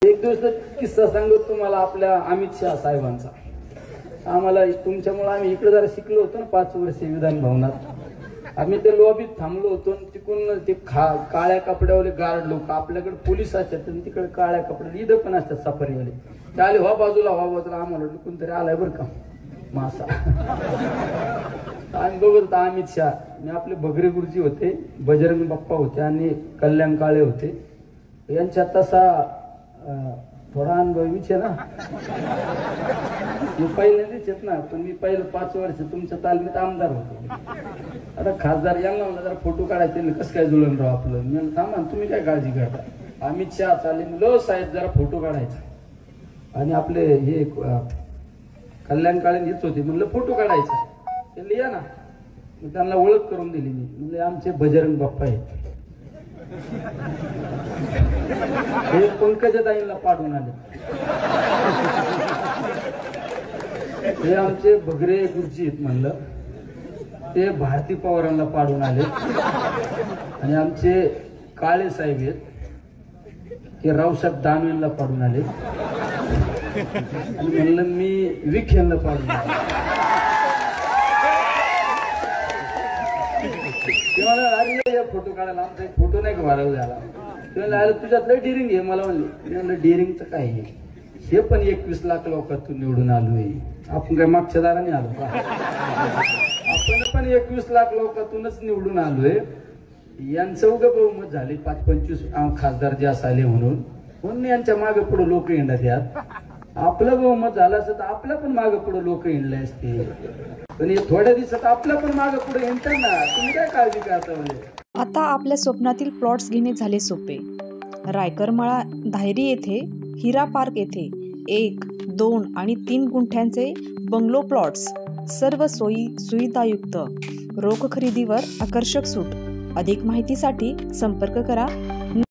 एक दिवस किस्सा सांगतो तुम्हाला आपल्या अमित शहा साहेबांचा. आम्हाला तुमच्यामुळे आम्ही इकडे जरा शिकलो होतो ना 5 वर्ष विधान भवनात. आम्ही ते लॉबीत थांबलो होतो तिकडून ते काळ्या कपड्यावाले गार्ड लोक, आपल्याकडे पोलीस असतात तिकडे काळ्या कपडे इथं पण असतात सफारीवाले. ते आले व्हा बाजूला आम्हाला वाटलं कोणतरी आलाय बरं का मासा. आम्ही बघत अमित शहा, मी आपले भगरे गुरुजी होते, बजरंग बाप्पा होते आणि कल्याण काळे होते. यांच्यात तसा थोडा अनुभवीच आहे ना. मी पहिल्यांदाच येत ना, पण मी पहिलं 5 वर्ष तुमच्या तालमीत आमदार होतो. आता खासदार यांना म्हणलं जरा फोटो काढायचे, कसं काय जुळून राव आपलं. मी म्हणलं थांबा तुम्ही काय काळजी करता. अमित शहा चालले म्हणलं साहेब जरा फोटो काढायचा. आणि आपले हे कल्याण काळे येत होते, म्हणलं फोटो काढायचा. त्यांनी या ना, त्यांना ओळख करून दिली. मी म्हणजे आमचे बजरंग बाप्पा आहेत. हे पंकजाताईंना पाडून आले. हे आमचे भगरे गुरुजी आहेत म्हणलं, ते भारती पवारांना पाडून आले. आणि आमचे काळे साहेब आहेत ते रावसाहेब दानवेंना पाडून आले. आणि म्हणलं मी विखेंना पाडून आले. अरे फोटो काढायला आमचा एक फोटो नाही का व्हायरल झाला. ते तुझ्यात लय डिरिंग आहे मला म्हणले. डिरिंगचं काय आहे, हे पण 21 लाख लोकांतून निवडून आलोय. आपण काय मागच्या दाराने आलो का. आपण पण 21 लाख लोकांतूनच निवडून आलोय. यांचं उगं बहुमत झाले 5-25 खासदार जे असाले म्हणून यांच्या मागे पुढे लोक येणार यात. आपलं बहुमत झालं असतं तर आपल्या पण मागे पुढे लोक येणले असते. पण हे थोड्या दिवसात आपल्या पण मागे पुढे येणार ना. तुम्ही काय काळजी करता. म्हणजे आता आपल्या स्वप्नातील प्लॉट्स घेणे झाले सोपे. रायकरमाळा धायरी येथे हिरा पार्क येथे 1, 2 आणि 3 गुंठ्यांचे बंगलो प्लॉट्स, सर्व सोयी सुविधायुक्त, रोख खरेदीवर आकर्षक सूट. अधिक माहितीसाठी संपर्क करा